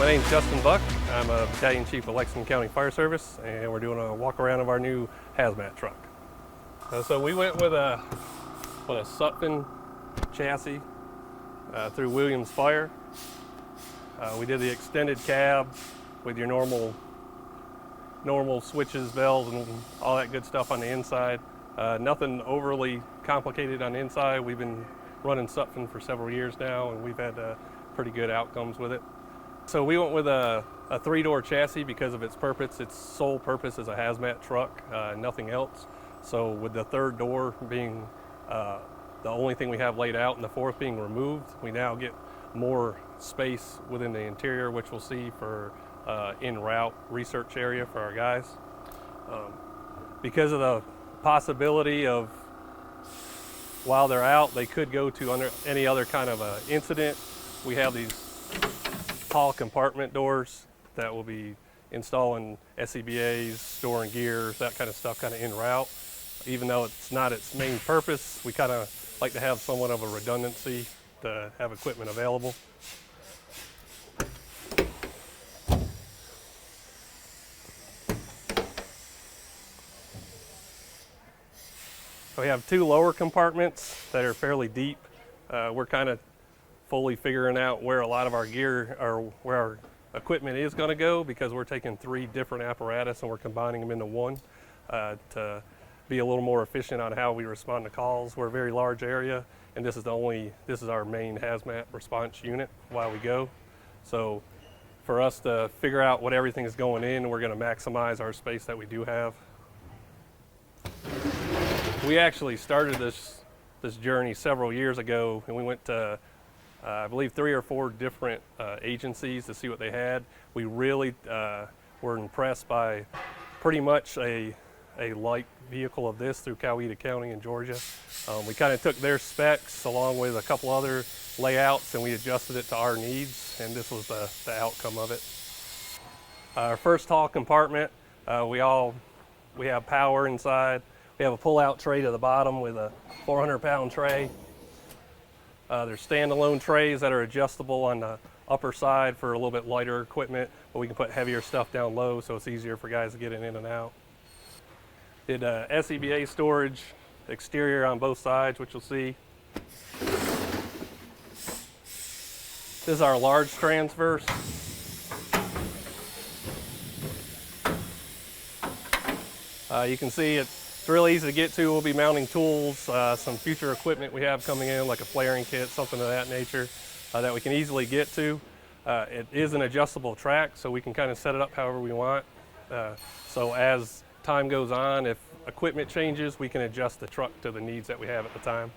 My name's Justin Buck. I'm a Battalion Chief of Lexington County Fire Service, and we're doing a walk around of our new Hazmat truck. So we went with a Sutphen chassis through Williams Fire. We did the extended cab with your normal switches, bells, and all that good stuff on the inside. Nothing overly complicated on the inside. We've been running Sutphen for several years now, and we've had pretty good outcomes with it. So we went with a three-door chassis because of its purpose. Its sole purpose is a hazmat truck, nothing else. So with the third door being the only thing we have laid out and the fourth being removed, we now get more space within the interior, which we'll see for en route research area for our guys. Because of the possibility of while they're out, they could go to under any other kind of incident, we have these tall compartment doors that will be installing SCBAs, storing gear, that kind of stuff kind of en route. Even though it's not its main purpose, we kind of like to have somewhat of a redundancy to have equipment available. We have two lower compartments that are fairly deep. We're kind of fully figuring out where a lot of our gear or where our equipment is going to go, because we're taking three different apparatus and we're combining them into one to be a little more efficient on how we respond to calls. We're a very large area, and this is our main hazmat response unit while we go. So for us to figure out what everything is going in, we're going to maximize our space that we do have. We actually started this journey several years ago, and we went to I believe 3 or 4 different agencies to see what they had. We really were impressed by pretty much a light vehicle of this through Coweta County in Georgia. We kind of took their specs along with a couple other layouts, and we adjusted it to our needs, and this was the outcome of it. Our first tall compartment, we have power inside. We have a pull-out tray to the bottom with a 400-pound tray. There's standalone trays that are adjustable on the upper side for a little bit lighter equipment, but we can put heavier stuff down low so it's easier for guys to get it in and out. Did SCBA storage exterior on both sides, which you'll see. This is our large transverse. You can see it's really easy to get to. We'll be mounting tools, some future equipment we have coming in, like a flaring kit, something of that nature, that we can easily get to. It is an adjustable track, so we can kind of set it up however we want. So as time goes on, if equipment changes, we can adjust the truck to the needs that we have at the time.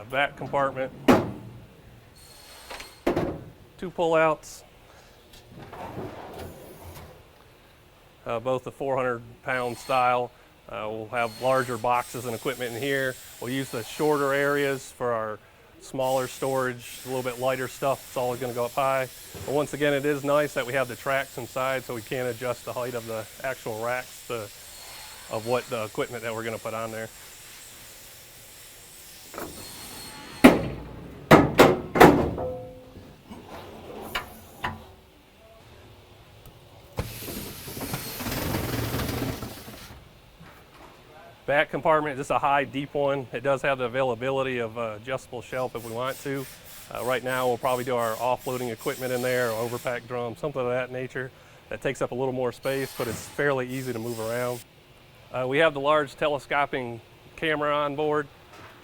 Back compartment, 2 pullouts. Both the 400-pound style. We'll have larger boxes and equipment in here. We'll use the shorter areas for our smaller storage, a little bit lighter stuff. It's always going to go up high. But once again, it is nice that we have the tracks inside, so we can adjust the height of the actual racks of what the equipment that we're going to put on there. Back compartment, just a high, deep one. It does have the availability of adjustable shelf if we want to. Right now, we'll probably do our offloading equipment in there, or overpack drum, something of that nature. That takes up a little more space, but it's fairly easy to move around. We have the large telescoping camera on board.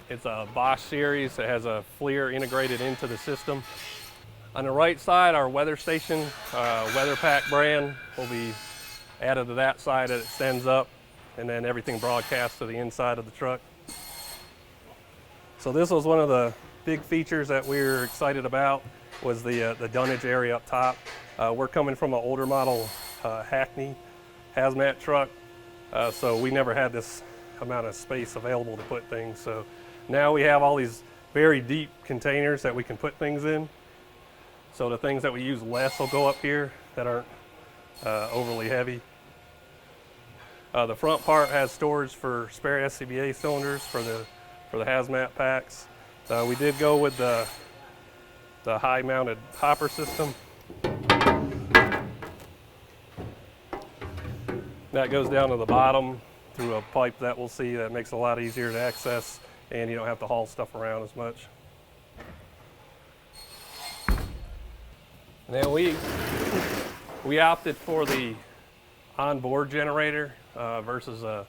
It's a Bosch series. It has a FLIR integrated into the system. On the right side, our weather station, WeatherPack brand, will be added to that side that it extends up, and then everything broadcasts to the inside of the truck. So this was one of the big features that we were excited about, was the dunnage area up top. We're coming from an older model Hackney hazmat truck, so we never had this amount of space available to put things. So now we have all these very deep containers that we can put things in. So the things that we use less will go up here that aren't overly heavy. The front part has storage for spare SCBA cylinders for the hazmat packs. We did go with the high mounted hopper system. That goes down to the bottom through a pipe that we'll see. That makes it a lot easier to access, and you don't have to haul stuff around as much. And then we opted for the onboard generator versus a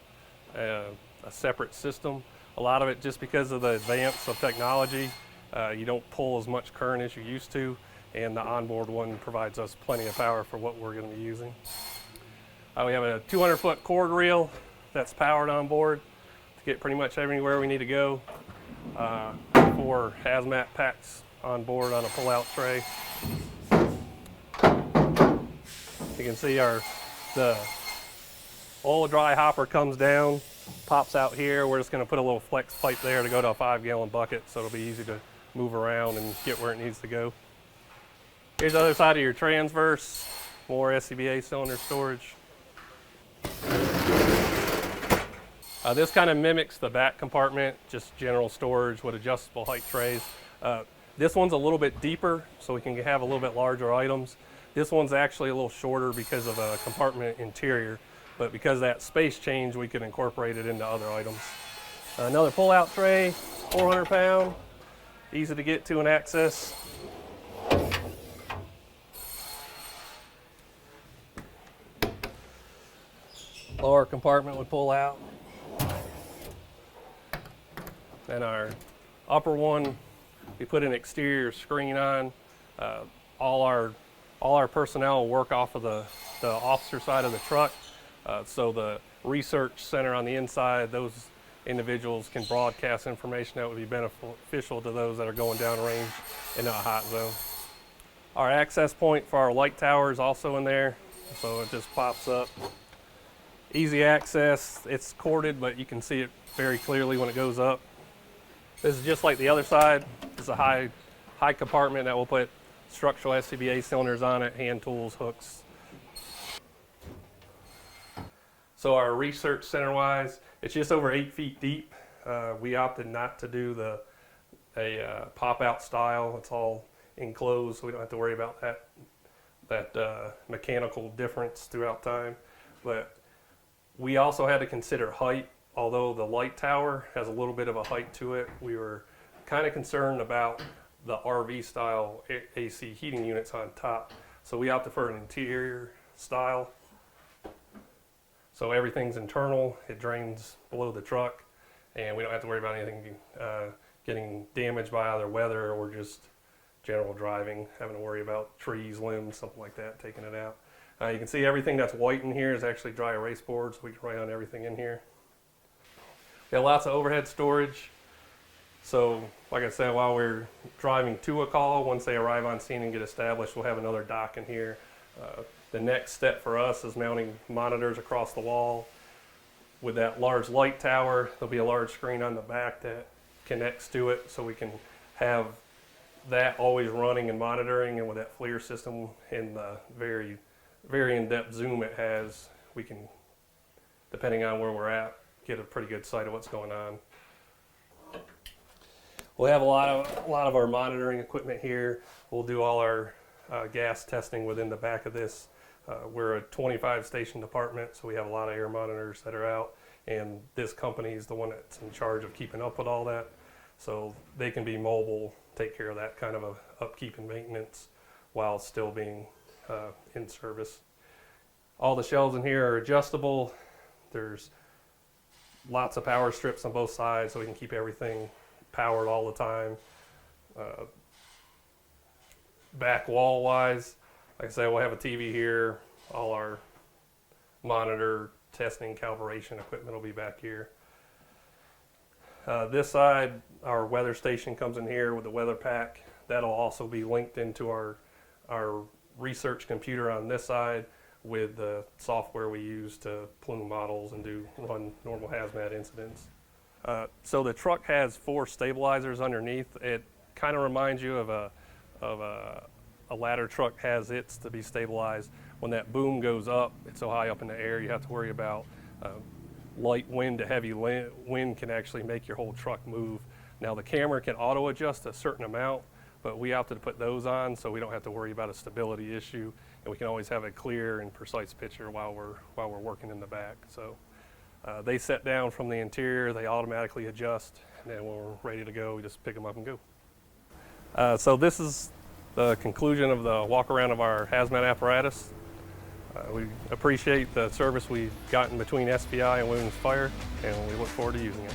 separate system. A lot of it just because of the advance of technology. You don't pull as much current as you used to, and the onboard one provides us plenty of power for what we're going to be using. We have a 200-foot cord reel that's powered on board to get pretty much everywhere we need to go. 4 hazmat packs on board on a pull-out tray. You can see the oil dry hopper comes down, pops out here. We're just going to put a little flex pipe there to go to a 5-gallon bucket, so it'll be easy to move around and get where it needs to go. Here's the other side of your transverse, more SCBA cylinder storage. This kind of mimics the back compartment, just general storage with adjustable height trays. This one's a little bit deeper, so we can have a little bit larger items. This one's actually a little shorter because of a compartment interior, but because of that space change, we can incorporate it into other items. Another pull-out tray, 400 pound, easy to get to and access. Lower compartment would pull out. And our upper one, we put an exterior screen on. All our personnel work off of the officer side of the truck. So the research center on the inside, those individuals can broadcast information that would be beneficial to those that are going downrange in a hot zone. Our access point for our light tower is also in there, so it just pops up. Easy access, it's corded, but you can see it very clearly when it goes up. This is just like the other side. It's a high compartment that will put structural SCBA cylinders on it, hand tools, hooks. So our research center-wise, it's just over 8 feet deep. We opted not to do a pop-out style. It's all enclosed, so we don't have to worry about that mechanical difference throughout time. But we also had to consider height. Although the light tower has a little bit of a height to it, we were kind of concerned about the RV style AC heating units on top. So we opted for an interior style. So everything's internal, it drains below the truck, and we don't have to worry about anything getting damaged by either weather or just general driving, having to worry about trees, limbs, something like that, taking it out. You can see everything that's white in here is actually dry erase board, so we can write on everything in here. We have lots of overhead storage. So, like I said, while we're driving to a call, once they arrive on scene and get established, we'll have another dock in here. The next step for us is mounting monitors across the wall. With that large light tower, there'll be a large screen on the back that connects to it, so we can have that always running and monitoring. And with that FLIR system and the very, very in-depth zoom it has, we can, depending on where we're at, get a pretty good sight of what's going on. We'll have a lot of our monitoring equipment here. We'll do all our gas testing within the back of this. We're a 25 station department, so we have a lot of air monitors that are out, and this company is the one that's in charge of keeping up with all that. So they can be mobile, take care of that kind of a upkeep and maintenance while still being in service. All the shelves in here are adjustable. There's lots of power strips on both sides, so we can keep everything powered all the time. Back wall wise, like I said, we'll have a TV here. All our monitor, testing, calibration equipment will be back here. This side, our weather station comes in here with the weather pack. That'll also be linked into our research computer on this side with the software we use to plume models and run normal hazmat incidents. So the truck has 4 stabilizers underneath. It kind of reminds you of a ladder truck has its to be stabilized. When that boom goes up, it's so high up in the air, you have to worry about light wind to heavy wind can actually make your whole truck move. Now the camera can auto adjust a certain amount, but we opted to put those on so we don't have to worry about a stability issue, and we can always have a clear and precise picture while we're working in the back. So they set down from the interior, they automatically adjust, and then when we're ready to go, we just pick them up and go. So this is the conclusion of the walk around of our hazmat apparatus. We appreciate the service we've gotten between SVI and Williams Fire, and we look forward to using it.